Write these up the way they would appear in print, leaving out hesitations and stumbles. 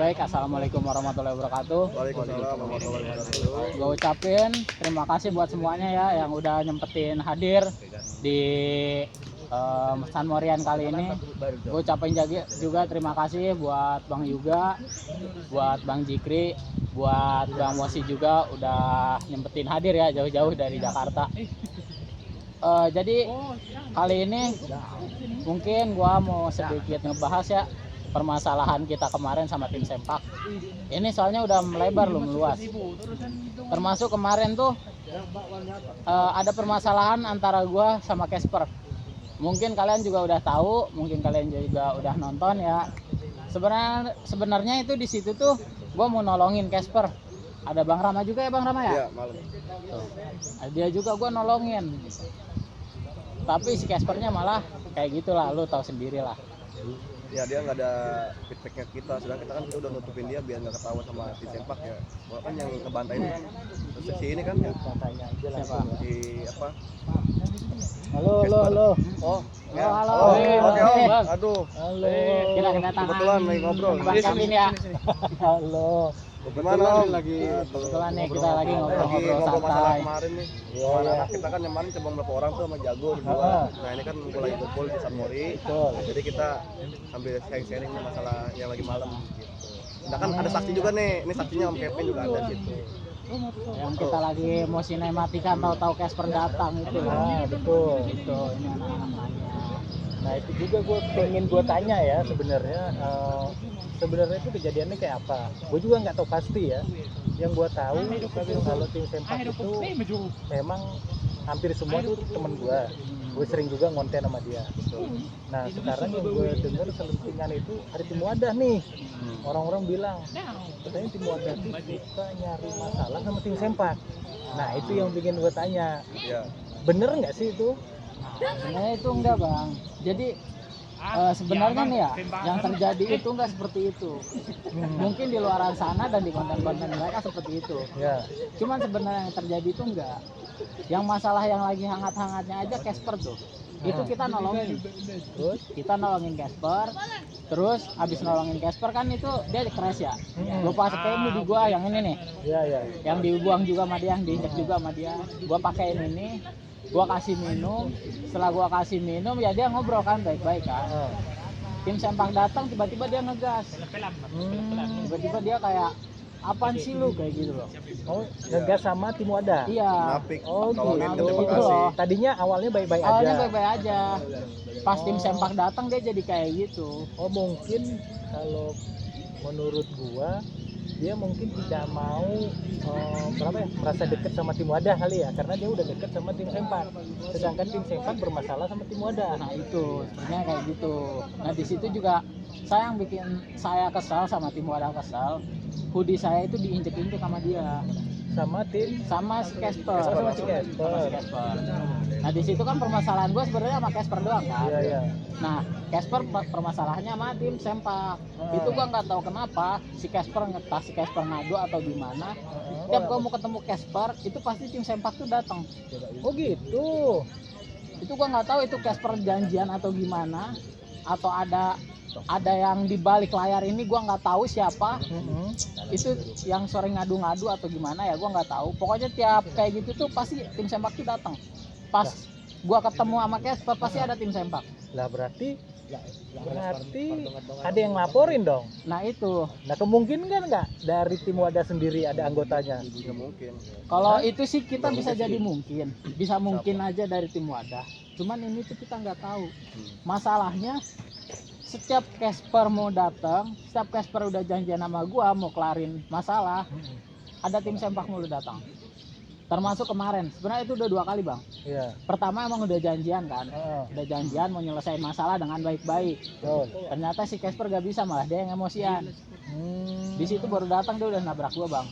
baik. Assalamualaikum warahmatullahi wabarakatuh. Waalaikumsalam warahmatullahi wabarakatuh. Gue ucapin terima kasih buat semuanya ya yang udah nyempetin hadir di San Morian kali ini. Gue ucapin juga terima kasih buat Bang Yuga, buat Bang Jikri, buat Bang Mosi juga udah nyempetin hadir ya jauh-jauh dari Jakarta. Jadi kali ini mungkin gue mau sedikit ngebahas ya permasalahan kita kemarin sama tim Sempak. Ini soalnya udah melebar loh, meluas. Termasuk kemarin tuh ada permasalahan antara gua sama Casper. Mungkin kalian juga udah tahu, mungkin kalian juga udah nonton ya. Sebenarnya itu di situ tuh gua mau nolongin Casper. Ada Bang Rama juga ya, Bang Rama ya? Iya, malam. Tuh. Dia juga gua nolongin. Tapi si Caspernya malah kayak gitulah, lu tahu sendiri lah. Ya dia nggak ada feedbacknya kita, sedangkan kita kan kita udah nutupin dia biar nggak ketawa sama tim Sempak ya. Bahkan yang ngebantai ini kan si ini kan ya. Siapa? Si apa? Halo. Oh, Ya, halo. Oke, Oke. Bang. Aduh. Halo. Kita kedatangan. Kebetulan lagi ngobrol. Bang Kevin ya. Halo. Gimana Om? Kebetulan nih kita lagi Lagi ngobrol-ngobrol ngobrol masalah santai. kemarin nih. Iya, Kemarin iya. anak kita kan kemarin cuma beberapa orang tuh sama Jago berdua. Nah ini kan gue lagi kumpul di San Mori. Betul. Jadi kita sambil sharing-sharing masalah yang lagi malam gitu. Sedangkan ada saksi juga nih. Ini saksinya Om Kevin juga ada gitu. Yang kita lagi mau sinematikan tahu-tahu Casper datang itu. Ah, betul. Itu ini anak-anak nanya. Nah itu juga pengen gue tanya ya sebenarnya. Sebenarnya itu kejadiannya kayak apa? Gue juga nggak tahu pasti ya. Yang gue tahu kalau tim Sempak itu memang hampir semua tuh temen gue. Gue sering juga ngonten sama dia. Nah sekarang yang gue dengar selentingan itu hari Tim Wadah nih. Orang-orang bilang katanya Tim Wadah itu suka nyari masalah sama tim Sempak. Nah itu yang bikin gue tanya. Iya. Bener nggak sih itu? Sebenarnya itu enggak, Bang. Jadi sebenarnya nih ya, yang terjadi itu enggak seperti itu. Mungkin di luaran sana dan di konten-konten mereka seperti itu. Ya. Cuman sebenarnya yang terjadi itu enggak. Yang masalah yang lagi hangat-hangatnya aja Casper tuh. Itu kita nolongin. Terus? Kita nolongin Casper. Terus abis nolongin Casper kan itu dia crash ya. Gua pakai ini di gua yang ini nih. Ya ya. Yang dibuang juga sama dia, yang diinjek juga sama dia. Gua pakein ini, gua kasih minum. Setelah gua kasih minum ya dia ngobrol kan baik-baik kan. Tim Sempak datang tiba-tiba dia ngegas. Tiba-tiba dia kayak apaan sih lu kayak gitu loh. Oh, ngegas sama Tim Wadah. Iya. Napik. Oh, Tolongin gitu. terima Gitu kasih. loh. Tadinya awalnya baik-baik aja. Awalnya baik-baik aja. Pas tim Oh. Sempak datang dia jadi kayak gitu. Oh, mungkin kalau menurut gua dia mungkin tidak mau merasa dekat sama Tim Wadah kali ya, karena dia udah dekat sama tim Sempak. Sedangkan tim Sempak bermasalah sama Tim Wadah. Nah itu sebenarnya kayak gitu. Nah di situ juga saya yang bikin saya kesal sama tim Wadah kesal. Hoodie saya itu diinjek-injek sama dia, Sama tim sama si Casper. sama si Casper. Sama si Casper. Nah di situ kan permasalahan gue sebenarnya sama Casper doang kan. Iya, iya. Nah Casper permasalahannya sama tim Sempak. Itu gua nggak tahu kenapa si Casper ngetas, si Casper ngadu atau gimana. Tiap gua mau ketemu Casper itu pasti tim Sempak tuh datang. Oh gitu. Itu gua nggak tahu itu Casper janjian atau gimana, atau ada yang di balik layar ini gua nggak tahu siapa. Itu yang sering ngadu-ngadu atau gimana ya gua nggak tahu. Pokoknya tiap kayak gitu tuh pasti tim Sempak tuh datang. Pas gua ketemu sama Casper pasti ada tim Sempak. Lah berarti ada yang laporin dong. Nah itu Nah kemungkinan kan nggak dari Tim Wadah sendiri ada anggotanya. Nggak mungkin. kalau itu sih kita bisa jadi mungkin, bisa mungkin aja dari tim Wadah. Cuman ini tuh kita nggak tahu. Masalahnya setiap Casper mau datang, setiap Casper udah janjian sama gua mau kelarin masalah, ada tim Sempak mulu datang. Termasuk kemarin, sebenarnya itu udah 2 kali bang. Iya. Pertama emang udah janjian kan, Heeh. udah janjian mau nyelesain masalah dengan baik-baik. Betul. Ternyata si Casper gak bisa, malah dia yang emosian. Di situ baru datang dia udah nabrak gua bang.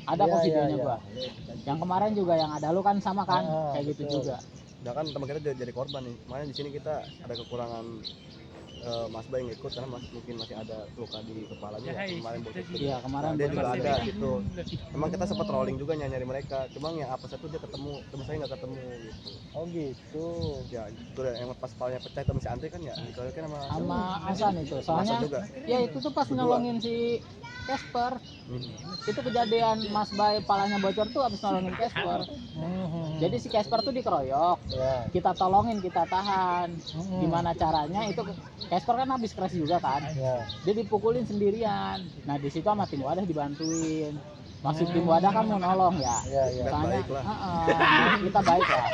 Ada kok Iya, videonya iya, iya. gua. Yang kemarin juga yang ada lu kan sama kan, Ah, kayak gitu betul. juga. Sedangkan teman kita jadi korban nih. Makanya di sini kita ada kekurangan Mas Bay ngikut karena mungkin masih ada luka di kepalanya ya, kemarin bocor. Iya, kemarin Nah, dia juga bocor. ada gitu. Emang kita sempat rolling juga nyari mereka, cuma yang apa satu dia ketemu, teman saya nggak ketemu gitu. Oh gitu. Ya itu yang pas kepalanya pecah itu masih Andre kan ya, dikeroyokin Sama Hasan itu. Soalnya Hasan juga. ya itu tuh pas Berdua. nolongin si Casper. Itu kejadian Mas Bay palanya bocor tuh habis nolongin Casper. Jadi si Casper tuh dikeroyok. Ya. Kita tolongin, kita tahan. Gimana caranya itu Casper kan habis crash juga kan. Ya. Dia dipukulin sendirian. Nah, di situ sama tim wadah dibantuin. Maksud tim wadah kan mau nolong ya. Ya, ya. Soalnya Baik lah. kita baik lah.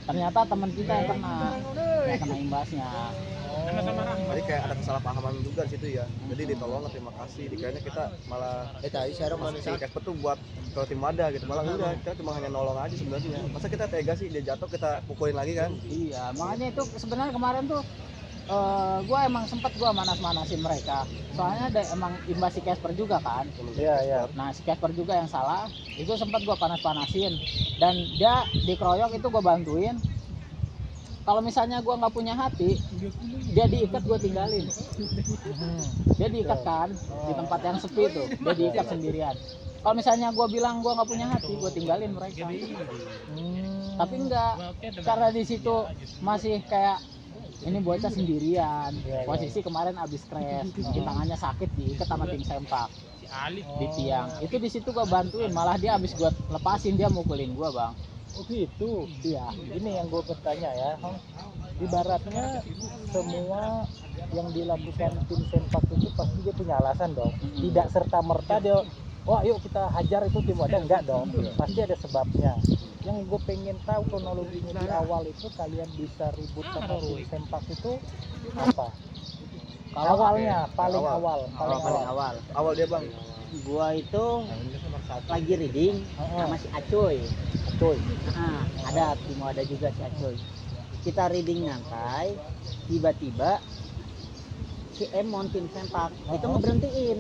Ternyata teman kita yang kena imbasnya. Jadi kayak ada kesalahpahaman juga di situ ya. Jadi ditolong, terima kasih. Dikiranya kita malah si Casper tuh buat ke tim wadah gitu. Malah enggak, kita cuma hanya nolong aja sebenarnya. Masa kita tega sih dia jatuh kita pukulin lagi kan? Iya, makanya itu sebenarnya kemarin tuh gue emang sempet gue manas-manasin mereka. Soalnya ada emang imbas si Casper juga kan. Iya, iya. Nah, si Casper juga yang salah. Itu sempet gue panas-panasin. Dan dia dikeroyok itu gue bantuin. Kalau misalnya gue nggak punya hati, dia diikat gue tinggalin. Dia diikat kan di tempat yang sepi tuh, dia diikat sendirian. Kalau misalnya gue bilang gue nggak punya hati, gue tinggalin mereka. Tapi enggak, karena di situ masih kayak ini bocah sendirian. Posisi kemarin abis crash, mungkin tangannya sakit diikat sama tim sempak di tiang. Itu di situ gue bantuin, malah dia abis gue lepasin dia mukulin gue bang. Oh gitu. Iya. Ini yang gue bertanya ya, ibaratnya semua yang dilakukan tim sempak itu pasti dia punya alasan dong. Tidak serta merta dia, wah yuk kita hajar itu tim wadah, enggak dong. Pasti ada sebabnya. Yang gue pengen tahu kronologinya di awal itu kalian bisa ribut sama tim sempak itu apa? Kalau Awalnya, paling Awal. awal. Awal dia bang. Gua itu lagi reading sama si Acoy. Coy. Ada tim ada juga si Acoy. Kita reading nyantai, tiba-tiba si Emon tim sempak itu ngeberhentiin.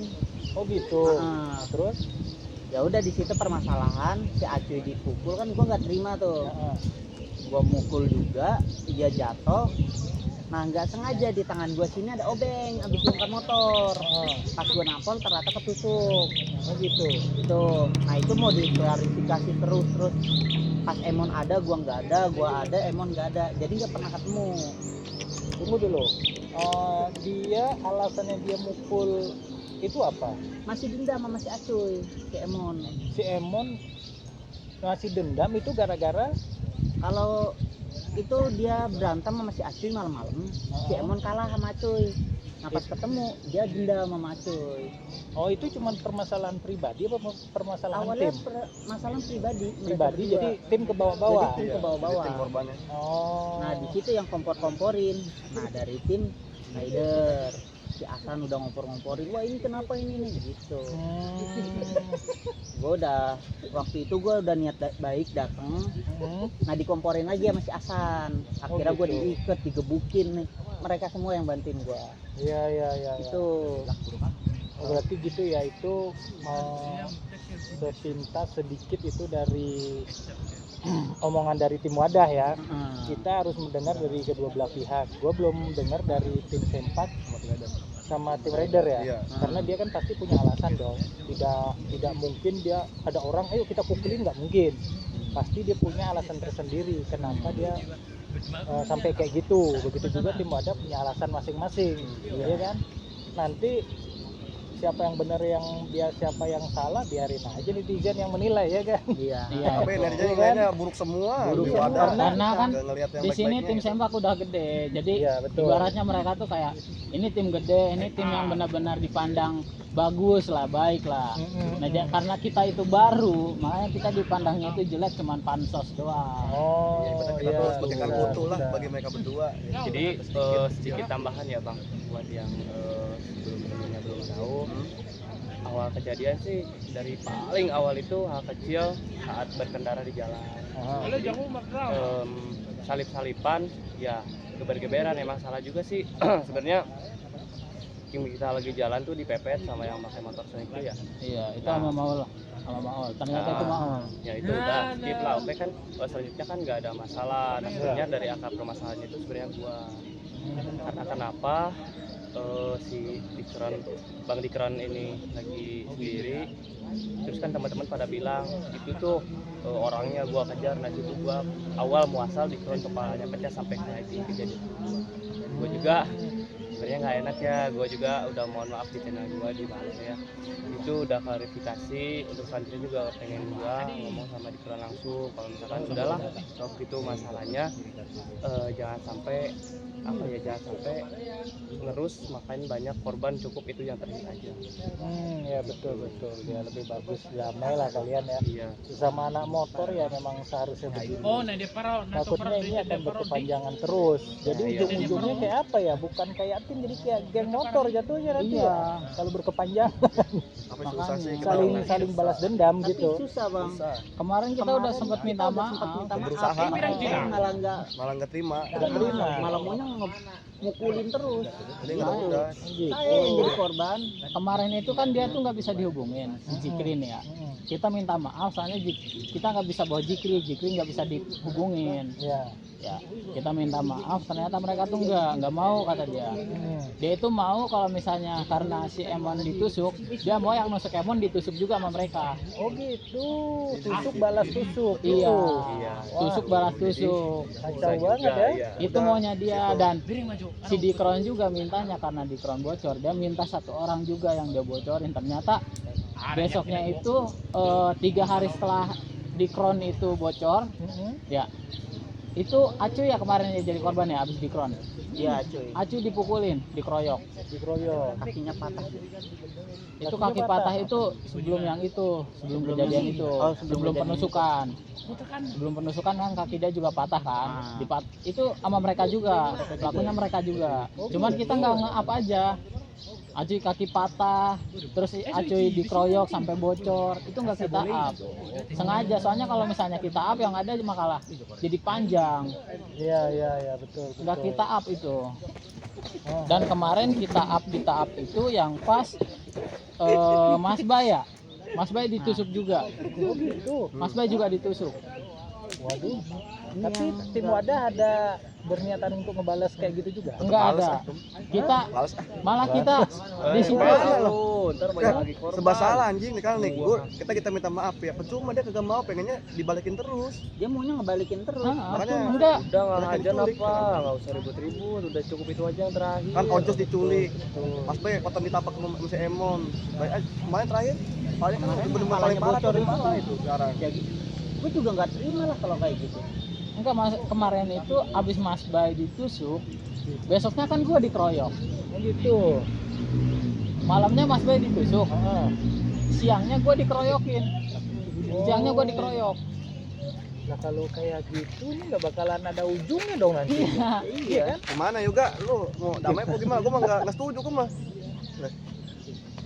Oh gitu. Heeh. Terus? Ya udah di situ permasalahan si Acoy dipukul kan gua nggak terima tuh. Gua mukul juga, dia jatuh. Nah nggak sengaja di tangan gua sini ada obeng abis bongkar motor. Pas gua nampol ternyata ketusuk. Oh gitu. Itu nah itu mau diklarifikasi terus pas Emon ada gua nggak ada, gua ada Emon nggak ada, jadi nggak pernah ketemu. Tunggu dulu. Dia alasannya dia mukul itu apa? Masih dendam sama si Acoy si Emon. Si Emon ngasih dendam itu gara-gara Kalau itu dia berantem sama si Acoy malam-malam, si Emon kalah sama Acoy. Nah pas ketemu dia dendam sama Acoy. oh itu cuma permasalahan pribadi apa permasalahan Awalnya tim? masalah pribadi. mereka Pribadi berdua. jadi tim ke bawah-bawah. Jadi tim ke Jadi bawah-bawah. tim korbannya. Oh. Nah di situ yang kompor-komporin. Nah dari tim Rider si Asan udah ngompor-ngomporin, wah ini kenapa ini nih gitu. Gue udah waktu itu gue udah niat baik datang. Nah dikomporin lagi sama si Asan. Akhirnya gue gitu. diikat, digebukin nih. Mereka semua yang bantuin gue. Iya iya iya. Itu Oh, berarti gitu ya itu sepintas sedikit itu dari omongan dari tim wadah ya. Kita harus mendengar dari kedua belah pihak. Gue belum dengar dari tim sempak sama tim rider ya. Iya. Karena dia kan pasti punya alasan dong. Tidak mungkin dia ada orang ayo kita pukulin, nggak mungkin. Pasti dia punya alasan tersendiri kenapa dia sampai kayak gitu. Begitu juga tim wadah punya alasan masing-masing, ya kan? Nanti siapa yang benar siapa yang salah biarin aja netizen yang menilai ya kan. iya. Iya. Tapi netizen kayaknya buruk semua. Buruk Di semua. wadah. Karena kan Nggak ngelihat yang di sini baik-baiknya. tim sempak udah gede, jadi Iya, betul. ibaratnya mereka tuh kayak ini tim gede, ini tim yang benar-benar dipandang bagus lah, baik lah. Nah karena kita itu baru, makanya kita dipandangnya itu jelek, cuman pansos doang. Oh Kita iya. terus bagikan sudah, utuh lah sudah. bagi mereka berdua. Jadi sedikit tambahan ya bang buat yang sebelumnya belum tahu. Awal kejadian sih dari paling awal itu hal kecil saat berkendara di jalan. Salip-salipan ya geber-geberan emang salah juga sih. Sebenarnya kita lagi jalan tuh dipepet sama yang pakai motor sering itu ya. Iya, itu sama Maul, ternyata itu Maul. Ya itu udah skip lah. Oke kan selanjutnya kan nggak ada masalah. Nah sebenarnya dari akar permasalahannya itu sebenarnya gua Karena kenapa si Bang Dikron ini lagi sendiri, terus kan teman-teman pada bilang itu tuh orangnya gua kejar, nah itu gua awal muasal Dikron kepalanya pecah sampai kayak gini kejadian. Gua juga sebenarnya nggak enak ya, gue juga udah mohon maaf di channel gue di mana ya, itu udah klarifikasi untuk santri juga pengen gue ngomong sama Dikron langsung kalau misalkan udahlah sok gitu masalahnya, jangan sampai jangan sampai ngerus makin banyak korban, cukup itu yang terakhir aja. Ya betul ya, lebih bagus damai lah kalian ya. Iya. Sama anak motor ya memang seharusnya begini. Takutnya ini akan berkepanjangan terus. Jadi ujung-ujungnya kayak apa ya? Bukan kayak tim, jadi kayak geng motor jatuhnya nanti Iya. ya. Kalau berkepanjangan Apa susah sih kita saling balas dendam Tapi gitu. susah bang. Kemarin kita udah sempat kita minta udah maaf. sempat minta maaf, Berusaha. malah nggak terima. malah maunya mukulin terus. Jadi nggak udah. Saya yang jadi korban. Kemarin itu kan dia tuh nggak bisa dihubungin si Jikrin ya. Kita minta maaf soalnya kita nggak bisa bawa Jikri nggak bisa dihubungin. Ya. Ya, kita minta maaf, ternyata mereka tuh nggak mau, kata dia. Dia itu mau kalau misalnya karena si Emon ditusuk, dia mau yang nusuk Emon ditusuk juga sama mereka. Oh gitu. Tusuk balas tusuk. Iya. Iya. Tusuk balas tusuk. Kacau banget ya. Iya. Itu maunya dia, dan si Dikron juga mintanya karena Dikron bocor, dia minta satu orang juga yang dia bocorin. Ternyata besoknya itu 3 hari setelah Dikron itu bocor, ya itu Acu ya kemarin ya jadi korban ya abis Dikron. Iya cuy. Acu dipukulin, dikeroyok. Dikeroyok. Kakinya patah. Itu kaki patah itu sebelum yang itu, sebelum kejadian itu, Oh, sebelum sebelum kejadian penusukan. Sebelum penusukan kan kaki dia juga patah kan. Itu sama mereka juga, pelakunya mereka juga. Cuman kita nggak nge-up aja. Acuy kaki patah, terus Acuy dikeroyok sampai bocor, itu nggak kita up. Sengaja, soalnya kalau misalnya kita up yang ada makalah jadi panjang. Iya betul. Nggak kita up itu. Dan kemarin kita up itu yang pas Mas Bay ya, Mas Bay ditusuk juga. Oh gitu. Mas Bay juga ditusuk. Waduh. Tapi tim Wadah ada berniatan untuk ngebalas kayak gitu juga? Enggak ada. Kita malah kita di situ. Ntar banyak lagi korban. Serba salah anjing nih kan nih. Kita minta maaf ya. Percuma dia kagak mau, pengennya dibalikin terus. Dia maunya ngebalikin terus. Makanya Enggak. Udah ngalah Mereka aja diculik. apa, nggak usah ribut-ribut, udah cukup itu aja yang terakhir. Kan Ojos diculik. Mas Bay kotor ditapak sama si Emon. Kemarin terakhir paling kan bener-bener paling parah bocor tuh, itu. parah itu sekarang. Gue juga nggak terima lah kalau kayak gitu. Enggak, kemarin itu abis Mas Bay ditusuk, besoknya kan gua dikeroyok. Oh gitu. Malamnya Mas Bay ditusuk. Siangnya gua dikeroyokin. Siangnya gua dikeroyok. Nah kalau kayak gitu ini nggak bakalan ada ujungnya dong nanti. Iya kan? Gimana juga lu mau damai apa gimana? Gua mah nggak setuju gua mah.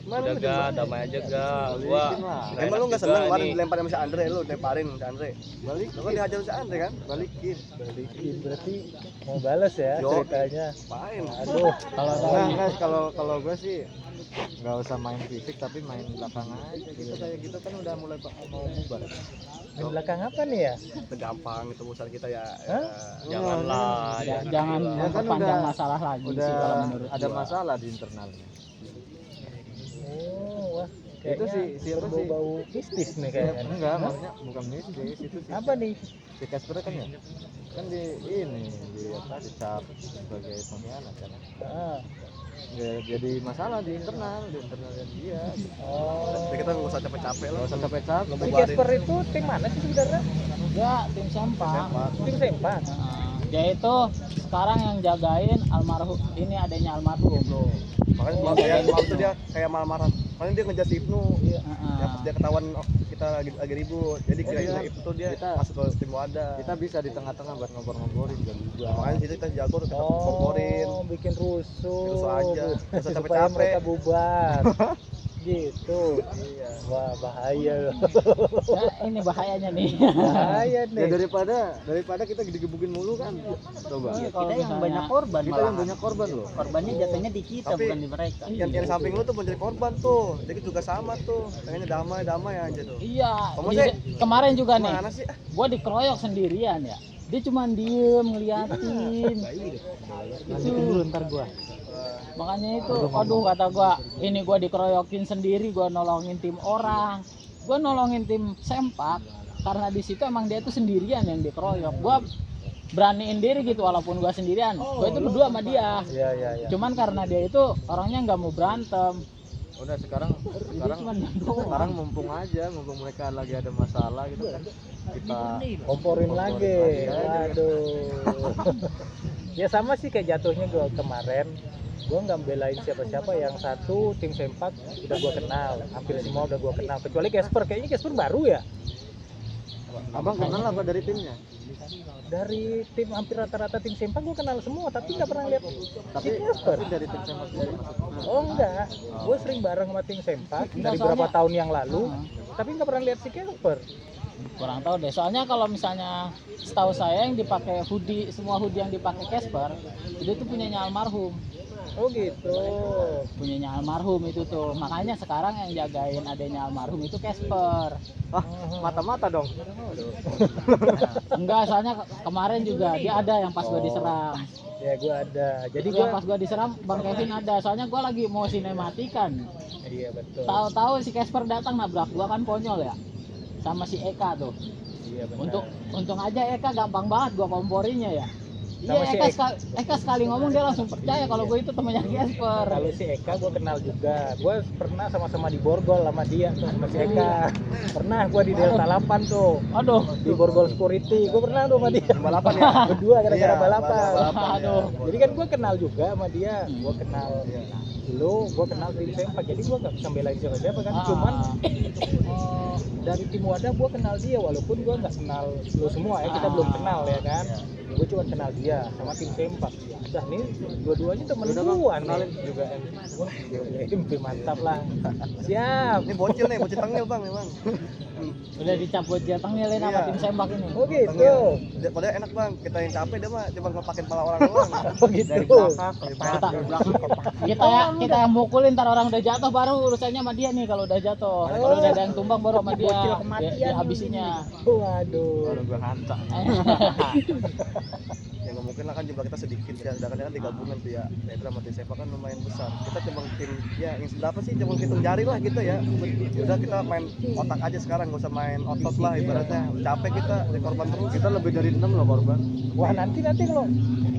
Gimana Udah lu ga, gimana? damai aja ga. Gua nggak Emang lu enak nggak juga seneng kemarin nih. dilemparin sama si Andre, lu lemparin si Andre. Balik, lu kan dihajar si Andre kan? Balikin. Berarti mau balas ya Yo. ceritanya. Main. Aduh. Kalau Enggak, kalau gue sih nggak usah main fisik tapi main belakang aja gitu, kayak gitu kan udah mulai mau bubar. Di belakang apa nih ya? Itu gampang itu urusan kita ya. Hah? Janganlah. jangan Ya kan memperpanjang udah- masalah lagi Udah sih kalau menurut ada gua. masalah di internalnya. Oh, wah. Itu Kayaknya si siapa sih? bau mistis nih kayaknya. Enggak, maksudnya bukan mistis, itu sih. Apa nih? Si Casper kan ya? Kan di ini di apa dicap sebagai pengkhianat kan. Ah. Ya, jadi masalah di internal dan dia. Oh. Jadi kita nggak usah capek-capek lah. Nggak usah capek-capek. Si Casper itu tim mana sih sebenarnya? Enggak, tim Sempak. Tim Sempak. Dia itu sekarang yang jagain almarhum, ini adanya almarhum. Makanya kalau kayak malam itu dia kayak malam-malam. Makanya dia ngejar si Ibnu. Ya pas dia ketahuan kita lagi ribut. Jadi kira-kira Ibnu tuh dia Kita- masuk ke tim Wadah. Kita bisa di tengah-tengah buat ngobrol-ngomborin juga. Makanya situ kita jago tuh kita komporin. Oh, bikin rusuh. Rusuh aja. Nggak usah Supaya capek-capek. mereka bubar. Gitu. Iya. Wah, bahaya loh. Ya, ini bahayanya nih. Bahaya Ya nih. daripada kita digebukin mulu kan. Coba. Iya, kalau kita yang misalnya- banyak korban Kita malah. yang banyak korban loh. Korbannya jatuhnya di kita Tapi- bukan di mereka. Yang samping lu tuh menjadi korban tuh. Jadi juga sama tuh. Pengennya damai aja tuh. Iya, Kamu sih kemarin juga nih, Mana sih? gua dikeroyok sendirian ya. Dia cuma diem ngeliatin. Lanjutin dulu ntar gua. Makanya itu, aduh kata gua, ini gua dikeroyokin sendiri, gua nolongin tim orang. Gua nolongin tim sempak karena di situ emang dia tuh sendirian yang dikeroyok. Gua beraniin diri gitu walaupun gua sendirian. Gua itu berdua sama dia. Iya. Cuman karena dia itu orangnya nggak mau berantem. Udah sekarang mumpung mereka lagi ada masalah gitu kan, kita Komporin lagi. aja. Waduh. Ya sama sih kayak jatuhnya gua kemarin. Gua nggak belain siapa-siapa, yang satu tim sempak udah gua kenal, hampir semua udah gua kenal kecuali Casper. Kayaknya Casper baru ya. Abang kenal apa dari timnya? Dari tim hampir rata-rata tim sempak gua kenal semua, tapi nggak pernah lihat Tapi si Casper. dari tim sepak sendiri maksudnya. Oh enggak, gue sering bareng sama tim sempak Enggak, dari soalnya- beberapa tahun yang lalu, tapi nggak pernah lihat si Casper. Kurang tahu deh. Soalnya kalau misalnya setahu saya yang dipakai hoodie, semua hoodie yang dipakai Casper itu tuh punyanya almarhum. Oh gitu. Punyanya almarhum itu tuh. Makanya sekarang yang jagain adanya almarhum itu Casper. Ah, mata-mata dong. Enggak, soalnya kemarin juga dia ada yang pas gua diserang. Ya gue ada. Jadi Jadi gue, pas gua diserang Bang Kevin ada. Soalnya gua lagi mau sinematikan. iya betul. Tahu-tahu si Casper datang nabrak gua, kan konyol ya. Sama si Eka tuh. Iya benar. Untung aja Eka gampang banget gua komporinya ya. Iya, Sama si Eka sekali ngomong dia langsung percaya kalau gue itu temannya Casper. Kalau si Eka gue kenal juga. Gue pernah sama-sama di Borgol sama dia tuh, sama si Eka. Pernah gue di Delta 8 tuh. Aduh, Di Borgol Security. Gue pernah tuh sama dia. Balapan ya. Berdua gara-gara Iya, balapan. balapan, aduh. Jadi kan gue kenal juga sama dia. Gue kenal dulu, gue kenal tim sempak. Jadi gue gak bisa belain siapa-siapa kan. Cuman dari tim wadah gue kenal dia, walaupun gue nggak kenal lo semua ya, kita belum kenal ya kan. Gue cuma kenal dia sama tim sempak. Udah nih dua-duanya temen gue nih juga. Wah MP mantap lah. Siap. Ini bocil tengil bang memang. Udah dicap buat jatengilin sama Iya. tim sembak ini. Oh gitu. Tengil. Padahal enak bang, kita yang capek dia mah cuma ngepakin pala orang doang. Oh gitu. Dari belakang, Kita yang mukulin, ntar orang udah jatuh baru urusannya sama dia nih. Kalau udah jatuh, kalau udah ada yang tumbang baru sama dia. Bocil kematian Dia nih habisinya. Waduh. Baru gua hancak. Ya nggak mungkin lah kan jumlah kita sedikit ya, sedangkan kan digabungan tuh ya. Nah itu sama tim sepak kan lumayan besar. Kita cuma tim ya yang seberapa sih, cuma hitung jari lah gitu ya. Udah kita main otak aja sekarang, nggak usah main otot lah ibaratnya. Capek kita, jadi korban terus. Kita lebih dari 6 loh korban. Wah nanti kalau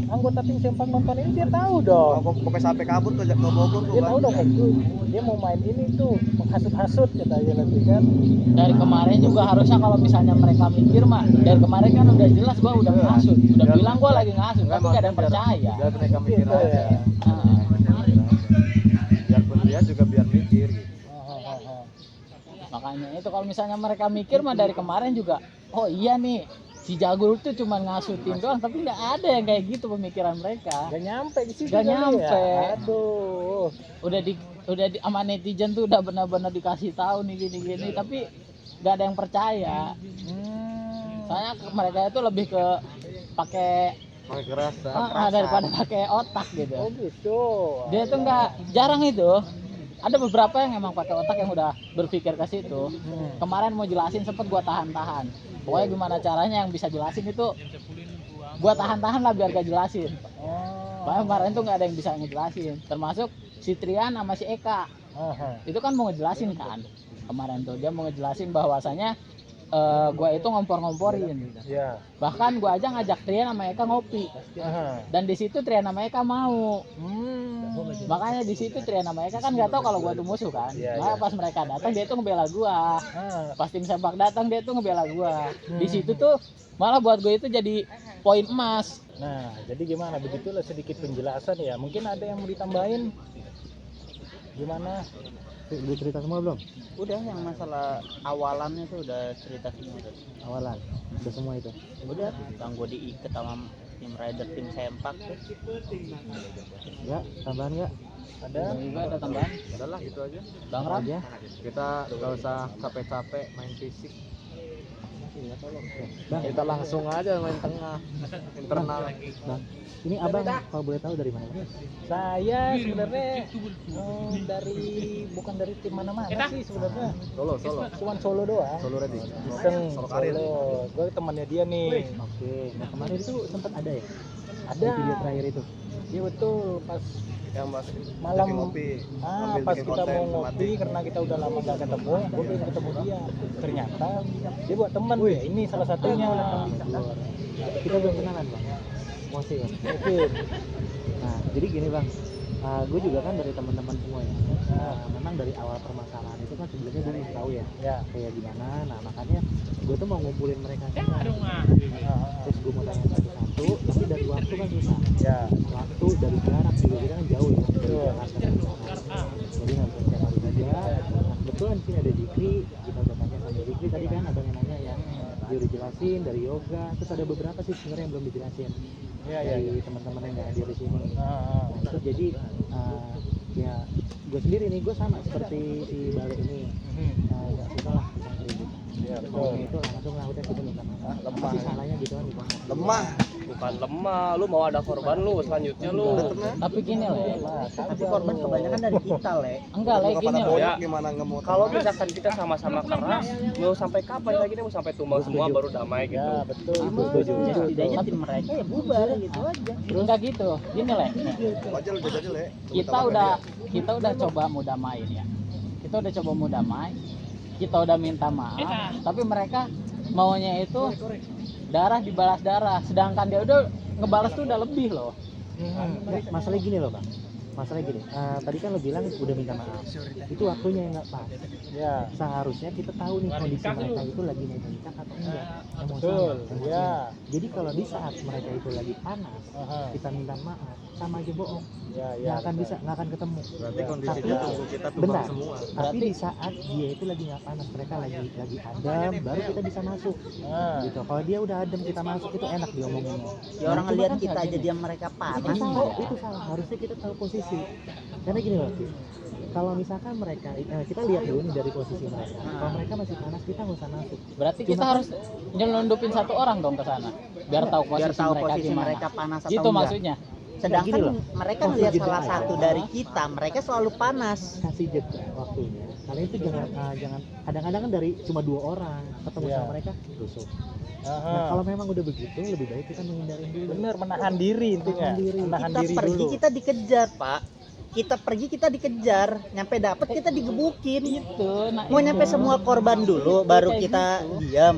anggota tim sempak nonton ini dia tahu dong. Kalau sampai sampai kabur tuh ke Bogor tuh Dia kan. tahu dong itu. Dia mau main ini tuh menghasut-hasut katanya nanti kan. Dari kemarin juga harusnya kalau misalnya mereka mikir mah, dari kemarin kan udah jelas gua udah ngasut, udah bilang gua lagi ngasut, tapi gak ada yang percaya. Biar mereka mikir Gitu aja. ya. Biarpun dia juga biar mikir gitu. Makanya itu kalau misalnya mereka mikir mah dari kemarin juga, oh iya nih si Jagur tuh cuma ngasutin doang, tapi nggak ada yang kayak gitu pemikiran mereka. Gak nyampe di situ. Gak kali nyampe. Ya. Aduh. Udah di sama netizen tuh udah benar-benar dikasih tahu nih gini-gini, tapi nggak ada yang percaya. Soalnya mereka itu lebih ke pakai Pakai keras. daripada pakai otak gitu. Oh gitu. Dia tuh nggak, jarang itu. Ada beberapa yang emang pakai otak yang udah berpikir ke situ. Kemarin mau jelasin sempet gua tahan-tahan. Pokoknya gimana caranya yang bisa jelasin itu gua tahan-tahan lah biar gak jelasin. Soalnya kemarin tuh nggak ada yang bisa ngejelasin. Termasuk si Trian sama si Eka. Itu kan mau ngejelasin kan. Kemarin tuh dia mau ngejelasin bahwasanya gua itu ngompor-ngomporin. Ya. Bahkan gua aja ngajak Trian sama Eka ngopi. Dan di situ Trian sama Eka mau. Makanya di situ Trian sama Eka kan nggak tahu kalau gua tuh musuh kan. Iya, Nah, iya. pas mereka datang dia tuh ngebela gua. Pas tim sepak datang dia tuh ngebela gua. Di situ tuh malah buat gue itu jadi poin emas. Nah, jadi gimana? Begitulah sedikit penjelasan ya. Mungkin ada yang mau ditambahin. Gimana? Udah cerita semua belum? Udah yang masalah awalannya tuh udah cerita semua tuh. Awalan. Udah semua itu. Udah yang gue diikat sama tim rider tim sempak tuh. Ya, tambahan enggak? Ada? Juga ada tambahan. Udahlah gitu aja. Bang Ram. Kita nggak usah capek-capek main fisik. Iya, tolong. Kita langsung aja main tengah internal. Bang, ini abang kalau boleh tahu dari mana? Bang? Saya sebenarnya dari bukan dari tim mana-mana sih sebenarnya. Solo. Cuman Solo doang. Solo ready. Iseng Solo karir. Solo. Gue temannya dia nih. Oke, nah kemarin itu sempat ada ya? Ada. Video terakhir itu. Iya betul, pas yang mas malam lagi ngopi pas bikin kita konten mau sama ngopi Mati. karena kita udah lama gak ketemu, gue pengen ketemu dia. Ternyata dia buat teman ya, ini salah satunya. Kita belum kenalan bang. Masih bang. Oke. Nah, jadi gini bang, gue juga kan dari teman-teman semua ya. Memang dari awal permasalahan itu kan sebelumnya gue belum tahu ya, Ya. kayak gimana. Nah makanya gue tuh mau ngumpulin mereka semua. Terus gue mau tanya satu-satu, tapi dari waktu kan susah. Ya. Waktu dari jarak juga kita kan jauh ya dari Betul. Jakarta ke sana. Jadi nggak bisa setiap hari aja. Nah, kebetulan di sini ada Zikri, kita udah tanya sama Zikri tadi kan abang yang nanya ya. Dia udah jelasin dari yoga, terus ada beberapa sih sebenarnya yang belum dijelasin Ya, dari teman-teman yang nggak hadir di sini. Ah, Nah, itu jadi ya gue sendiri nih, gue sama seperti si Bale ini, nggak suka lah tentang keributan. Ya, Pokoknya itu langsung lah udah kita minta maaf. Apa sih salahnya gitu kan? lemah Bukan lemah, lu mau ada korban lu selanjutnya lu. Tapi gini Le, Tapi korban kebanyakan dari kita, Le. enggak Le, Kalau gini pada Le. boyok Ya. gimana nggak mau Kalau teman? misalkan kita sama-sama keras, mau sampai kapan lagi nih, mau sampai tumbang semua baru damai gitu. ya betul. Ya, setidaknya tim mereka ya bubar gitu aja. Enggak gitu, gini Le. wajar udah jadi le Kita udah coba mau damain ya. Kita udah coba mau damai. Kita udah minta maaf, tapi mereka maunya itu darah dibalas darah, sedangkan dia udah ngebalas tuh udah lebih loh. Nggak, masalahnya gini loh bang, masalahnya gini, tadi kan lo bilang udah minta maaf, itu waktunya yang nggak pas. Ya. Seharusnya kita tahu nih kondisi mereka itu lagi mencak atau enggak, Betul. emosinya. Ya. Jadi kalau di saat mereka itu lagi panas, Aha. kita minta maaf, sama aja bohong, Ya, ya. nggak akan bisa, nggak akan ketemu. Berarti kondisinya Tapi- tunggu kita tumbang Bentar. semua. Tapi Berarti- di saat dia itu lagi nggak panas, mereka lagi adem, baru kita bisa masuk. Nah. Gitu. Kalau dia udah adem kita masuk itu enak diomonginnya. Ya orang Cuma ngeliat kan kita nggak aja gini. dia mereka Itu panas salah, kok. itu salah. Harusnya kita tahu posisi. Karena gini loh, Tis. Kalau misalkan mereka, kita lihat dulu nih dari posisi mereka. Kalau mereka masih panas, kita nggak usah masuk. Berarti kita harus nyelundupin satu orang dong ke sana, biar tahu posisi, Biar tahu mereka posisi gimana. mereka panas atau Gitu enggak. maksudnya. Sedangkan Gini loh, mereka kasih ngelihat jeda salah aja. satu dari kita, mereka selalu panas. Kasih jeda waktunya. Kalian itu jangan, kadang-kadang kan dari cuma 2 orang ketemu Iya. sama mereka rusuh. Aha. Nah, kalau memang udah begitu, lebih baik kita menghindarin dulu. Bener, menahan diri intinya. Menahan diri. Menahan Kita diri pergi dulu. kita dikejar, Pak. Kita pergi kita dikejar, nyampe dapet kita digebukin. Itu, nah Mau itu. nyampe semua korban dulu, baru Kayak kita gitu. diam.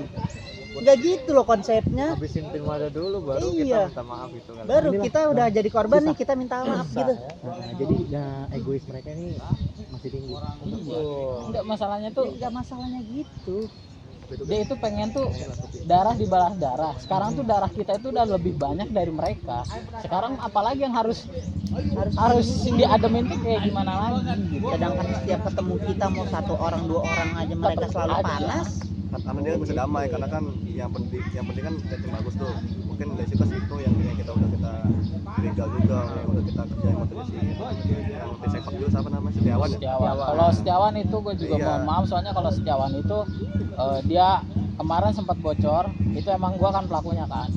Enggak gitu loh konsepnya. Habisin tim ada dulu baru Iya. kita minta maaf gitu kan. Baru Inilah, kita udah jadi korban susah. nih, kita minta maaf Susah, gitu. ya. Nah, jadi egois mereka ini masih tinggi. Betul. Enggak, masalahnya tuh Enggak masalahnya gitu. dia itu pengen tuh darah dibalas darah. Sekarang tuh darah kita itu udah lebih banyak dari mereka. Sekarang apalagi yang harus diademin tuh kayak gimana lagi gitu. Sedangkan setiap ketemu kita mau 1 orang 2 orang aja mereka Tetep selalu aja. panas. karena dia bisa damai karena kan yang penting kan tim bagus tuh mungkin dari situ yang kita udah kita legal juga yang udah kita kerjain waktu di sini yang tim sepak juga siapa namanya Setiawan ya Setiawan. Kalau Setiawan itu gue juga Iya. mohon maaf, soalnya kalau Setiawan itu dia kemarin sempat bocor, itu emang gue kan pelakunya kan.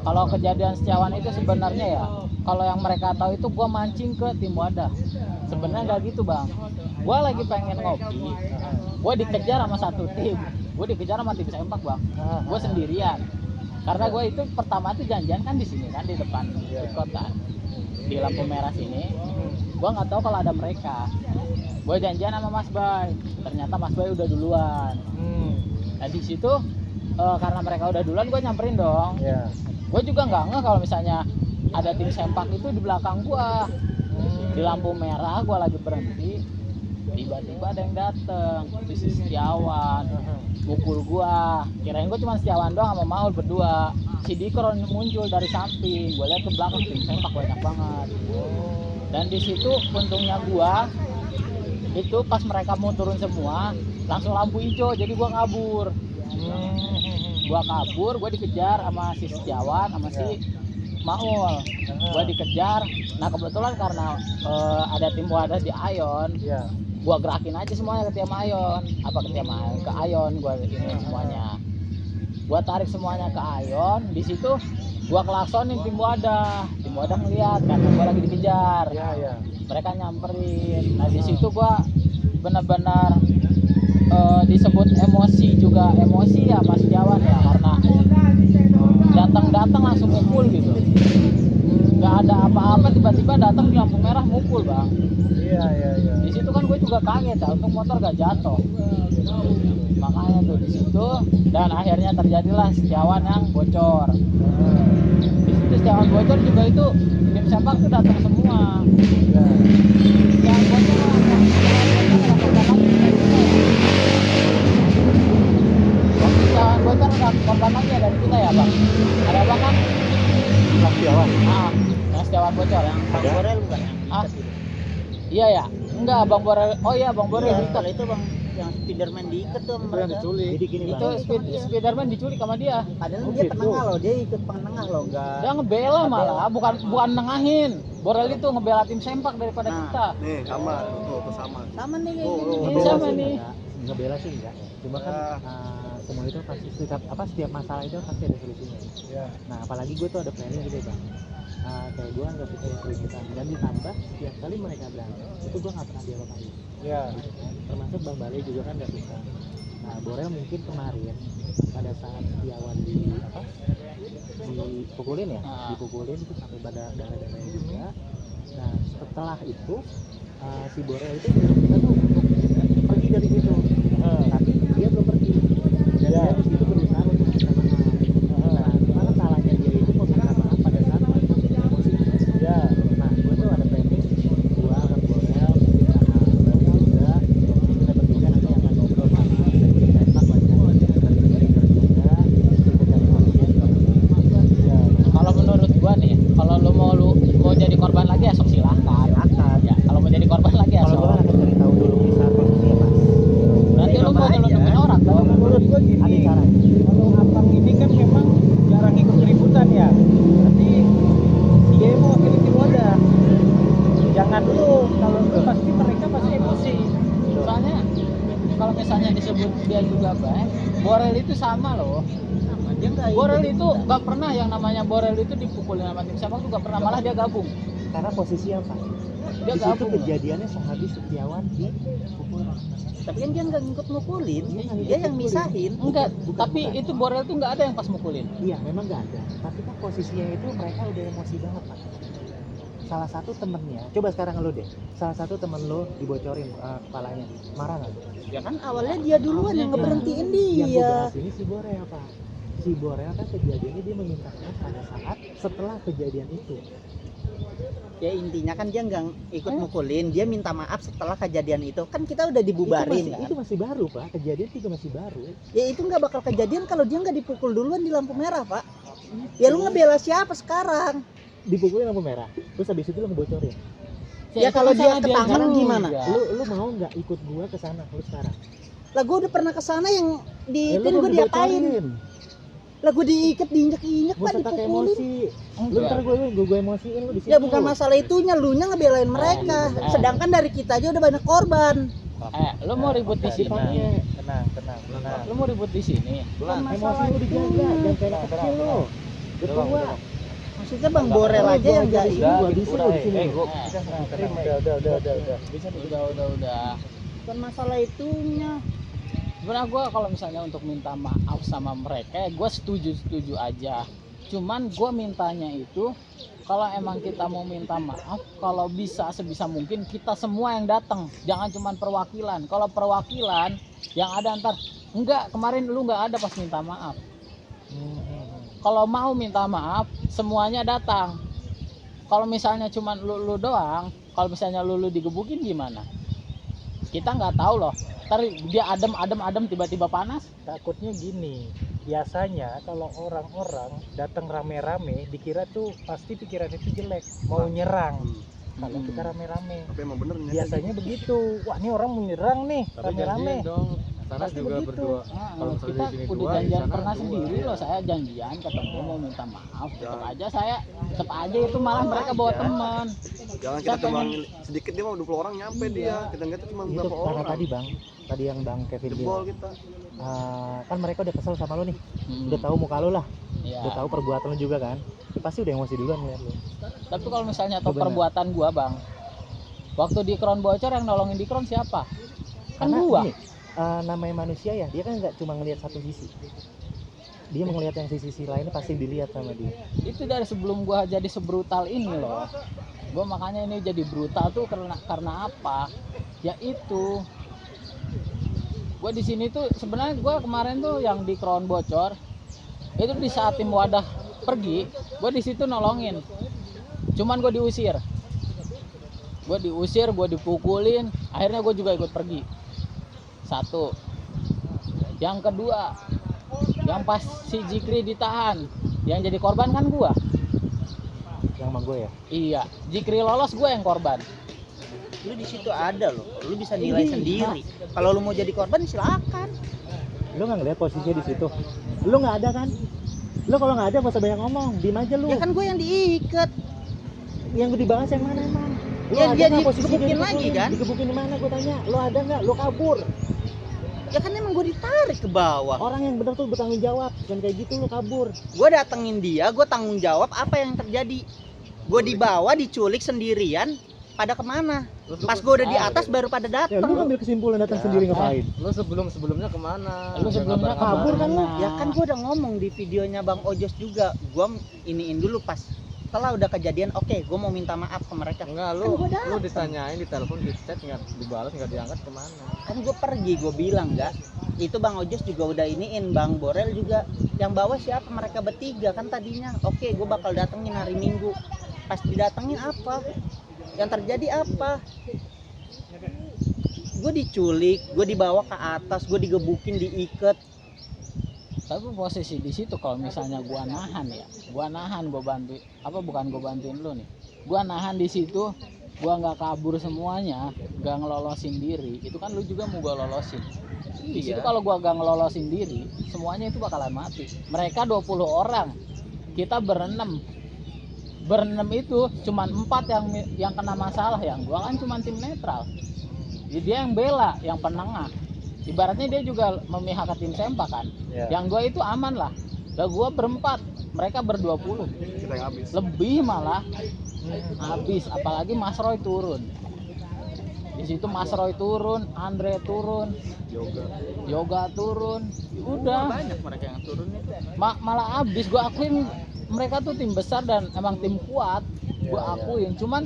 Kalau kejadian Setiawan itu sebenarnya ya, kalau yang mereka tahu itu gue mancing ke tim wadah. Sebenarnya nggak gitu bang. Gue lagi pengen ngopi, gue dikejar sama satu tim, gue dikejar sama tim sempak bang. Gue sendirian. Karena gue itu pertama tuh janjian kan di sini kan, di depan food kan, di lampu merah sini. Gue nggak tahu kalau ada mereka. Gue janjian sama Mas Bay, ternyata Mas Bay udah duluan. Nah di situ karena mereka udah duluan, gue nyamperin dong. Ya. Gue juga nggak ngeh kalau misalnya ada tim sempak itu di belakang gue. Di lampu merah gue lagi berhenti, tiba-tiba ada yang dateng, itu si Setiawan, mukul gue. Kirain gue cuma Setiawan doang sama Maul berdua. Si Dikro muncul dari samping, gue lihat ke belakang tim sempak banyak banget. Dan di situ untungnya gue itu pas mereka mau turun semua langsung lampu hijau, jadi gue kabur. Gue dikejar sama si Setiawan sama si Maul. Gue dikejar. Nah kebetulan karena ada tim wadah di Ayon, Ya. gue gerakin aja semuanya ke tim Ayon. Ke Ayon gue ini semuanya. gua tarik semuanya ke Ayon. Di situ gua klaksonin tim Wadah ngeliat karena gua lagi dikejar. Ya. Mereka nyamperin. Nah di situ gua benar-benar disebut emosi ya Mas Jawan ya, karena datang langsung mukul gitu. Nggak ada apa-apa, tiba-tiba datang di lampu merah mukul bang. Iya. Di situ kan gue juga kaget ya, untung motor gak jatuh. Makanya tuh di situ, dan akhirnya terjadilah Setiawan yang bocor. Di situ Setiawan bocor juga itu tim sepak tuh datang semua. Yang bocor Setiawan bocor ada korban lagi ya dari kita ya bang. Ada bang kan? Setiawan. Yang Setiawan bocor yang Bang Borel bukan yang Ah. ikat itu. Iya ya. Enggak, Bang Borel. Oh iya, Bang Borel Iya, diikat. kalau itu bang yang Spiderman diikat tuh sama mereka. Jadi gini Itu Spiderman diculik sama dia. Padahal Oh, dia gitu. penengah loh, dia ikut penengah loh, enggak. Dia ngebela malah, bukan nengahin. Borel itu ngebela tim sempak daripada Nah. kita. Nih sama tuh sama. Sama nih kayak Oh, gini. Ini ngebela sama sih nih. enggak. Ngebela sih enggak ya. Cuma kan semua itu pasti setiap masalah itu pasti ada solusinya. Ya. Nah apalagi gue tuh ada planning gitu bang. Kayak gue nggak suka yang keributan dan ditambah setiap kali mereka berantem itu gue nggak pernah diapa-apain. Ya. Termasuk Bang Bale juga kan nggak suka. Nah Borel mungkin kemarin pada saat Setiawan dipukulin ya, dipukulin itu sampai pada darah-darahnya juga. Nah setelah itu si Borel itu nyuruh kita tuh untuk pergi dari situ, tapi dia belum pergi dan dia di situ berusaha untuk minta maaf. Nah gimana salahnya dia itu mau minta maaf pada saat mereka sudah emosi? Ya. Nah gue tuh ada planning, gue akan Borel mungkin sama Bang juga, kita bertiga nanti akan ngobrol sama tim sepak banyak dari juga, kita cari solusi Ya. Kalau menurut gua nih, kalau lu mau jadi korban lagi ya sok silahkan. Ya, kalau mau jadi korban lagi ya kalau gue sok. akan cari tahu dulu misal kondisinya pas Berarti lu mau nyelundukin orang kan? Menurut gua ada gini, caranya. kalau Abang ini kan memang jarang ikut keributan ya. Berarti dia mau wakili tim Wadah. Jangan lu, kalau lu pasti mereka pasti emosi. Soalnya kalau misalnya disebut dia juga baik, Borel itu sama loh. Sama dia enggak. Borel itu gak pernah yang namanya Borel itu dipukulin sama tim sepak tuh gak pernah, malah dia gabung. Karena posisi apa? Dia Di situ gabung. kejadiannya sehabis Setiawan dipukul. Tapi kan dia enggak ngikut mukulin, Dia nggak dia ngikut yang mukulin. misahin. Enggak, Bukan, tapi bukan. itu Borel tuh nggak ada yang pas mukulin. Iya memang nggak ada. Tapi kan posisinya itu mereka udah emosi banget pak. Salah satu temennya, coba sekarang lo deh. Salah satu temen lo dibocorin kepalanya, marah nggak? Ya kan awalnya dia duluan yang ngeberhentiin Yang gue dia. bahas ini si Borel pak. Si Borel kan kejadiannya dia meminta maaf pada saat setelah kejadian itu. Ya intinya kan dia nggak ikut mukulin, dia minta maaf setelah kejadian itu. Kan kita udah dibubarin kan. Itu masih baru pak. Kejadian juga masih baru. Ya itu nggak bakal kejadian kalau dia nggak dipukul duluan di lampu merah pak. Ya lu ngebela siapa sekarang? Dipukulin lampu merah. Terus habis itu lo ngebocorin. Ya kalau dia ke tangan gimana? Lu mau nggak ikut gua ke sana lu sekarang? Lah gue udah pernah kesana yang di Ya, lu gue belum diapain? dibocorin. Lah gue diikat, diinjek-injek Gak pak, usah pakai dipukulin. emosi. Lu ntar gue emosiin lu di sini. Ya bukan masalah itunya, lu nya ngebelain mereka. Sedangkan dari kita aja udah banyak korban. Lu mau ribut di sini? Tenang. Lu mau ribut di sini? Emosi lu dijaga, jangan kayak anak kecil lu. Udah tua. Maksudnya Bang Borel aja yang nggak ini. Gua di sini, di sini. Udah. Bukan masalah itunya. Sebenarnya gue kalau misalnya untuk minta maaf sama mereka, gue setuju aja. Cuman gue mintanya itu, kalau emang kita mau minta maaf, kalau bisa sebisa mungkin kita semua yang datang, jangan cuman perwakilan. Kalau perwakilan yang ada ntar, enggak, kemarin lu nggak ada pas minta maaf. Kalau mau minta maaf, semuanya datang. Kalau misalnya cuman lu doang, kalau misalnya lu digebukin gimana? Kita nggak tahu loh. Ntar dia adem tiba-tiba panas. Takutnya gini, biasanya kalau orang-orang datang rame-rame dikira tuh pasti pikiran itu jelek, mau nyerang. Kalau kita rame-rame Tapi emang bener nih. biasanya begitu. Wah, ini orang mau nyerang nih, rame-rame. sana Pasti juga begitu. berdua. Nah, Kalau misalnya kita di sini udah dua, di janjian sana pernah dua. sendiri loh, saya janjian ketemu mau minta maaf, tetap Ya. aja itu malah mereka bawa teman. Jangan kita Saya cuma pengen- sedikit dia mau 20 orang nyampe dia. Kita nggak cuma Itu berapa karena orang. tadi bang, tadi yang bang Kevin Jebol bilang, kita. kan mereka udah kesel sama lo nih, Hmm. udah tahu muka lo lah, Iya. udah tahu perbuatan lo juga kan, pasti udah emosi duluan ngeliat lo. Tapi kalau misalnya tahu Bener. perbuatan gua bang, waktu di Crown bocor yang nolongin di Crown siapa? Kan Karena gua. gini, namanya manusia ya, dia kan nggak cuma ngelihat satu sisi, dia mau ngelihat yang sisi lainnya pasti dilihat sama dia. Itu dari sebelum gua jadi sebrutal ini loh. Gua makanya ini jadi brutal tuh karena apa? Yaitu gua di sini tuh sebenarnya gua kemarin tuh yang di Crown bocor itu di saat tim wadah pergi, gua di situ nolongin. Cuman gua diusir. Gua dipukulin, akhirnya gua juga ikut pergi. Satu. Yang kedua, yang pas si Jikri ditahan, yang jadi korban kan gua. Yang sama gue ya, Iya, Jikri lolos, gue yang korban. Lu di situ ada loh, lu bisa nilai Iya. sendiri. Kalau lu mau jadi korban silakan. lo nggak ngeliat posisinya di situ, lo nggak ada kan, lo kalau nggak ada gak usah banyak ngomong, diem aja lu. Ya kan gue yang diikat. Yang gue dibahas yang mana emang? Lo Ya, ada dia nggak posisinya digebukin digebukin? lagi, kan? Digebukin di mana gue tanya, lo ada nggak? Lo kabur. Ya kan emang gue ditarik ke bawah. Orang yang benar tuh bertanggung jawab, bukan kayak gitu lo kabur. Gue datengin dia, gue tanggung jawab apa yang terjadi. Gue dibawa, diculik sendirian, pada kemana? Pas gue udah di atas baru pada Ya datang. lu ngambil kesimpulan datang sendiri ngapain? Lu sebelumnya kemana? Lu sebelumnya kabur kan lu? Ya kan gue udah ngomong di videonya Bang Ojos juga. Gue iniin dulu pas setelah udah kejadian, oke, gue mau minta maaf ke mereka. Enggak, Kan gua datang. lu ditanyain di telepon, di chat nggak dibalas, nggak diangkat kemana? Kan gue pergi, gue bilang enggak. Itu Bang Ojos juga udah iniin, Bang Borel juga. Yang bawa siapa? Mereka bertiga kan tadinya. Oke, gue bakal datengin hari Minggu. Pas didatengin apa? Yang terjadi apa? Gue diculik, gue dibawa ke atas, gue digebukin, diikat. Tapi posisi di situ kalau misalnya gua nahan, gua bantu, bukan gua bantuin lu nih. Gua nahan di situ, gua nggak kabur semuanya, nggak ngelolosin diri. Itu kan lu juga mau gua lolosin. Di situ kalau gua nggak ngelolosin diri, semuanya itu bakalan mati. Mereka 20 orang, kita berenam itu cuman 4 yang kena masalah, yang gua kan cuman tim netral. Jadi dia yang bela, yang penengah. Ibaratnya dia juga memihak ke tim Sempak kan. Ya. Yang gua itu aman lah. Lah gua berempat, mereka ber-20. Kita yang habis. Lebih malah habis, apalagi Mas Roy turun. Di situ Mas Roy turun, Andre turun, Yoga turun. Udah Banyak mereka yang turun itu. malah habis. Gua akuin mereka tuh tim besar dan emang tim kuat. Gua akuin, cuman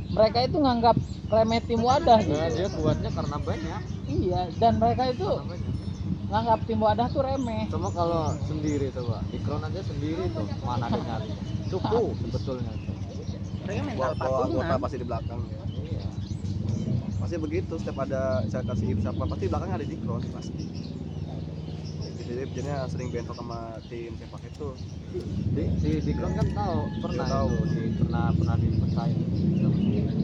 mereka itu nganggap remeh tim wadah gitu. Nah, dia kuatnya karena banyak. Iya, dan mereka itu nganggap tim wadah tuh remeh. Cuma kalau sendiri tuh, Pak. Di Crown aja sendiri tuh, mana ada nyari. Cukup sebetulnya tuh. Mereka mental Bawa anggota patungan. pasti di belakang. Iya. Pasti begitu, setiap ada saya kasih siapa pasti di belakang ada di cross pasti. Jadi jadinya sering bentrok sama tim sepak itu. Di Crown kan pernah Tahu. pernah dipecahin sama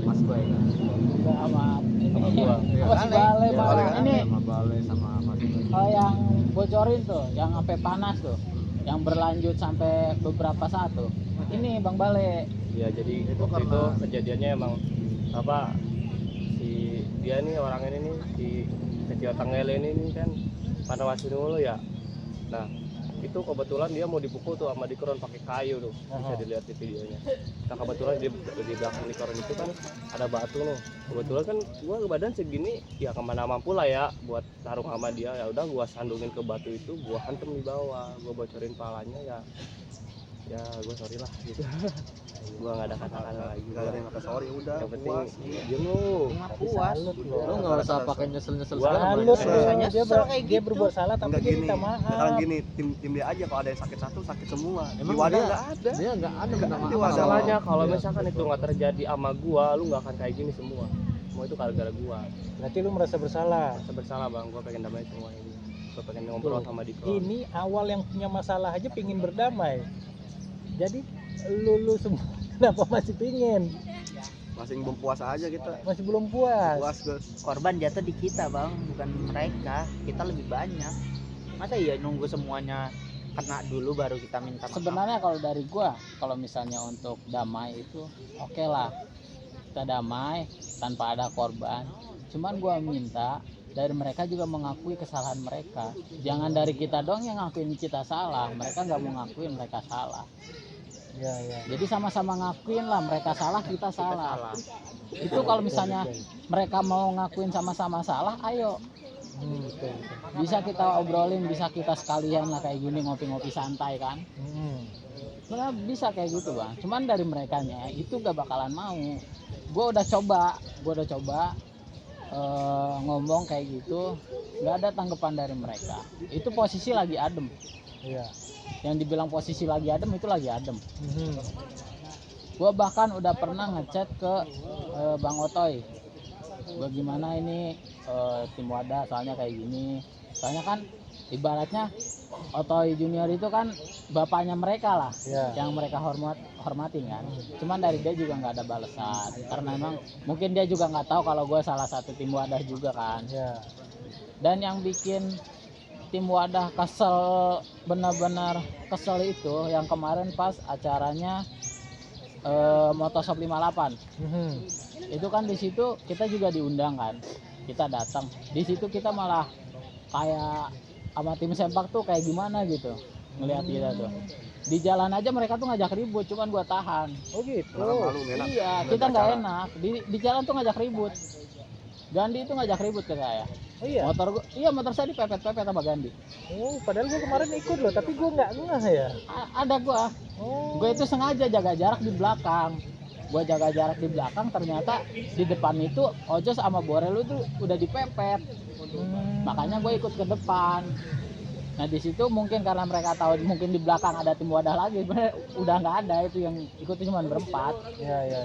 Mas Boy kan. Udah amat. Sama gua. Iya. Oh, si Bale, Iya, Bale. kan? Ini sama Bale sama Mas Boy. yang bocorin tuh, yang sampai panas tuh, yang berlanjut sampai beberapa saat tuh. Ini Bang Bale. Ya jadi Itu waktu karena- itu kejadiannya emang apa, si dia nih orang ini nih, si Kecil Tanggele ini kan panawasi dulu ya. Nah itu kebetulan dia mau dipukul tuh sama Dikron pakai kayu tuh, bisa dilihat di videonya. Nah kebetulan di belakang Dikron itu kan ada batu nih. Kebetulan kan gua badan segini ya kemana mampu lah ya buat tarung sama dia. Ya udah gua sandungin ke batu itu, gua hantem di bawah, gua bocorin palanya ya gue sorry lah gitu. Gua nggak ada kata-kata lagi. Gak ada yang kata sorry, udah Yang penting puas. diam lu. Puas. Lu nggak usah pakai nyesel-nyesel Gua segala Salut macam. loh, Saya dia, nyesel kayak dia gitu. berbuat salah tapi Enggak dia gini. minta Sekarang maaf. gini, tim dia aja kalau ada yang sakit satu sakit semua. Emang Di wadah dia- nggak ada. Dia nggak ada minta maaf. di wadah. Masalahnya kalau Iya. misalkan itu nggak terjadi sama gua, lu nggak akan kayak gini semua. Semua itu gara-gara gua. Berarti lu merasa bersalah. Rasa bersalah bang, gua pengen damai semua ini. Gua pengen ngobrol sama Dikron. Ini awal yang punya masalah aja pingin berdamai. Jadi lu semua kenapa masih pingin? masih belum puas aja kita. Masih belum puas. Puas gue. Korban jatuh di kita bang, bukan mereka. Kita lebih banyak. Masa iya nunggu semuanya kena dulu baru kita minta maaf? Sebenarnya kalau dari gua, kalau misalnya untuk damai itu oke lah, kita damai tanpa ada korban. Cuman gua minta dari mereka juga mengakui kesalahan mereka. Jangan dari kita dong yang ngakuin kita salah, mereka nggak mau ngakuin mereka salah. Ya, ya. Jadi sama-sama ngakuin lah, mereka salah, kita salah. Itu kalau misalnya mereka mau ngakuin sama-sama salah, ayo Betul. bisa kita obrolin, bisa kita sekalian lah kayak gini ngopi-ngopi santai kan. Sebenarnya bisa kayak gitu bang, cuman dari merekanya itu gak bakalan mau. Gue udah coba ngomong kayak gitu, nggak ada tanggapan dari mereka. Itu posisi lagi adem. Iya. Yang dibilang posisi lagi adem itu lagi adem. Gue bahkan udah pernah ngechat ke Bang Otoy, gue gimana ini tim wadah soalnya kayak gini. Soalnya kan ibaratnya Otoy Junior itu kan bapaknya mereka lah, yang mereka hormatin kan. Cuman dari dia juga nggak ada balasan, karena emang mungkin dia juga nggak tahu kalau gue salah satu tim wadah juga kan. Dan yang bikin tim wadah kesel, benar-benar kesel itu yang kemarin pas acaranya Motoshop 58. Itu kan di situ kita juga diundang kan, kita datang di situ, kita malah kayak sama tim sempak tuh kayak gimana gitu ngelihat kita tuh di jalan aja mereka tuh ngajak ribut, cuman gua tahan. Oh gitu. Malu, enak. Iya, kita nggak enak di jalan tuh ngajak ribut. Gandhi itu ngajak ribut ke saya. Oh iya. Motor saya dipepet-pepet sama Gandhi. Oh, padahal gua kemarin ikut loh, tapi gua nggak ngeh ya. Ada gua. Oh. Gue itu sengaja jaga jarak di belakang. Gua jaga jarak di belakang, ternyata di depan itu Ojos sama Borel itu udah dipepet. Makanya gue ikut ke depan. Nah di situ mungkin karena mereka tahu mungkin di belakang ada tim wadah lagi, sebenarnya udah nggak ada, itu yang ikut cuma berempat. Ya.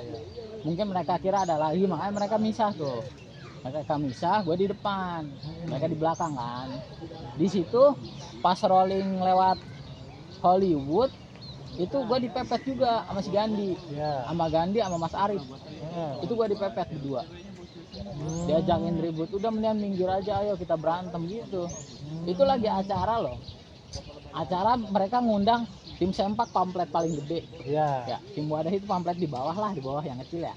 Mungkin mereka kira ada lagi, makanya mereka misah tuh. Mereka misah, gue di depan, mereka di belakang kan. Di situ pas rolling lewat Hollywood itu gue dipepet juga sama si Gandhi, sama Gandhi sama Mas Arif. Itu gue dipepet berdua. Diajakin ribut, udah mendingan minggir aja, ayo kita berantem gitu. Itu lagi acara loh, acara mereka ngundang tim sempak pamflet paling gede. Ya, tim wadah itu pamflet di bawah lah, di bawah yang kecil ya.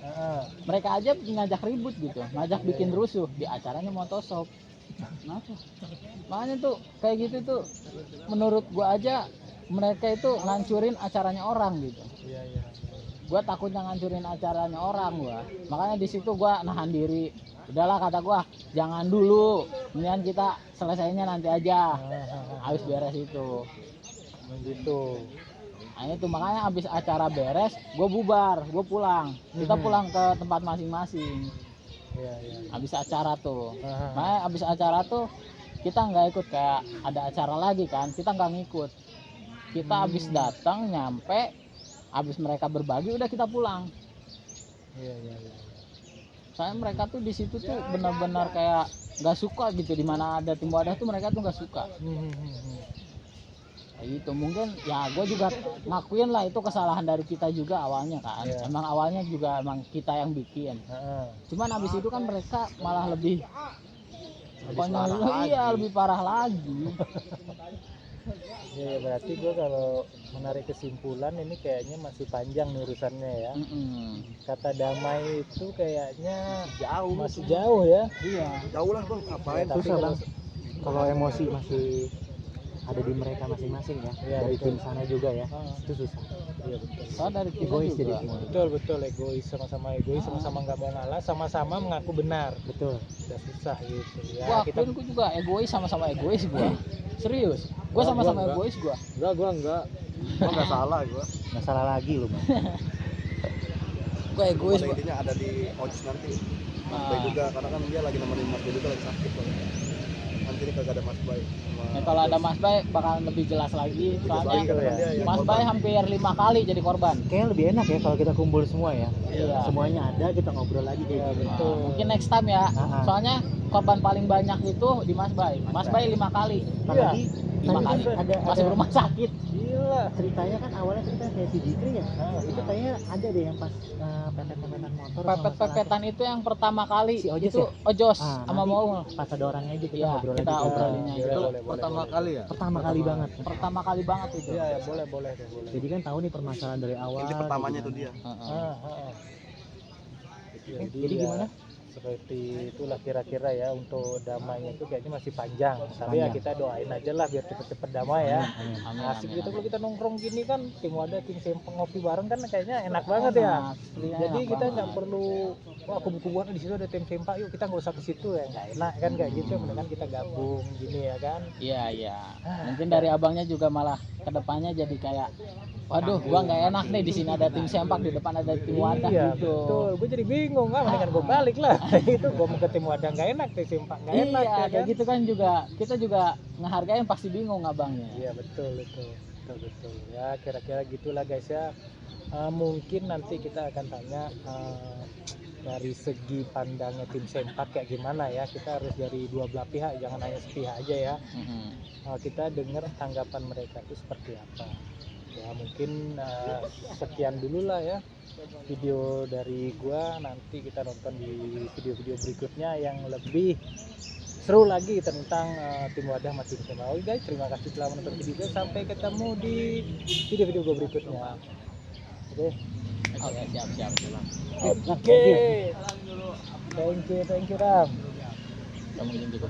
Mereka aja ngajak ribut gitu, ngajak bikin rusuh di acaranya Motoshop. Kenapa? Makanya tuh kayak gitu tuh menurut gua aja mereka itu ngancurin acaranya orang gitu. Gua takutnya ngancurin acaranya orang gua. Makanya di situ gua nahan diri. Udahlah kata gua, jangan dulu. Mendingan kita selesainya nanti aja. Habis beres itu. Gitu. Nah itu makanya habis acara beres, gua bubar, gua pulang. Kita pulang ke tempat masing-masing. Habis acara tuh. Makanya habis acara tuh kita nggak ikut, kayak ada acara lagi kan, kita nggak ngikut. Kita habis datang nyampe, habis mereka berbagi udah kita pulang. Soalnya mereka tuh di situ tuh benar-benar kayak nggak suka gitu, di mana ada tim wadah tuh mereka tuh nggak suka. Kayak gitu mungkin ya, gue juga ngakuin lah itu kesalahan dari kita juga awalnya kan. Emang awalnya juga emang kita yang bikin. Cuman habis itu kan mereka malah lebih lebih parah lagi. Ya berarti gue kalau menarik kesimpulan ini kayaknya masih panjang nih urusannya ya. Kata damai itu kayaknya masih jauh ya. Iya. Jauh lah bang, ngapain? Tapi Susah bang, kalau emosi masih ada di mereka masing-masing ya, dari tim sana juga ya, itu susah. Iya betul. Soalnya dari kita Egois juga. jadi semua. Betul egois, sama-sama egois, sama-sama nggak mau ngalah, sama-sama mengaku benar. Betul. Udah susah gitu ya. Gua Kita akuin gua juga egois, sama-sama egois gua. Serius. Gua sama-sama egois gua. Gua enggak. Gua nggak salah gua. Nggak salah lagi loh bang. Gua egois Pada gua. intinya ada di Ojos nanti. Mas Bay juga, karena kan dia lagi nemenin Mas Bay juga lagi sakit loh. Nanti ini kagak ada Mas Bay. Nah, kalau ada Mas Bay bakalan lebih jelas lagi. Soalnya ya. Mas Bay hampir 5 kali jadi korban. Kayaknya lebih enak ya kalau kita kumpul semua ya. Iya. Semuanya ada, kita ngobrol lagi kayak gitu. Mungkin next time ya. Ah. Soalnya korban paling banyak itu di Mas Bay. Mas Bay 5 kali. Apalagi 5 kali masih rumah sakit. Gila. ceritanya kan awalnya cerita kayak si Jikri ya. Itu kayaknya ada deh yang pas pepet-pepetan motor. kalau nggak salah. Pepet-pepetan itu yang pertama kali Si Ojos itu ya? Ojos Ah, sama nanti Maul. Pas ada orangnya aja kita Iya, ngobrol kita lagi. obrolinnya Boleh, itu. boleh, Pertama boleh. kali ya? Pertama kali banget. Pertama kali banget itu. Iya, ya, boleh deh, boleh. Jadi kan tahu nih permasalahan dari awal. Inti pertamanya kayak itu gimana. dia. Heeh. Jadi ya, gimana? seperti itulah kira-kira ya, untuk damainya itu kayaknya masih panjang, tapi ya Panjang. kita doain aja lah biar cepet-cepet damai ya. Amin, Asik amin, gitu amin. kalau kita nongkrong gini kan, tim Wadah, tim Sempeng ngopi bareng kan kayaknya enak banget ya. Aslinya Jadi enak kita banget. nggak perlu wah kubu-kubuan di situ ada tim Sempak, yuk kita nggak usah ke situ ya, nggak enak kan kayak gitu. Mendingan kita gabung gini ya kan. Iya, iya. Mungkin dari abangnya juga malah kedepannya jadi kayak, waduh, gua nggak enak nih di sini ada tim Sempak, di depan ada tim Wadah Iya gitu. betul, gue jadi bingung kan, mendingan gue balik lah. Itu gue mau ke tim Wadah nggak enak, tim Sempak nggak enak Iya, ya kayak kan. gitu kan juga kita juga ngehargain pasti bingung abangnya. Iya betul. Ya kira-kira gitulah guys ya. Mungkin nanti kita akan tanya dari segi pandangnya tim Sempak kayak gimana ya. Kita harus dari dua belah pihak, jangan hanya sepihak aja ya. Kita dengar tanggapan mereka itu seperti apa. Ya mungkin sekian dulu lah ya video dari gua. Nanti kita nonton di video-video berikutnya yang lebih seru lagi tentang tim Wadah sama tim Sempak. Oke guys, terima kasih telah menonton video. Sampai ketemu di video-video gua berikutnya. Oke. Oke, siap. Oke. Thank you Ram. Kamu juga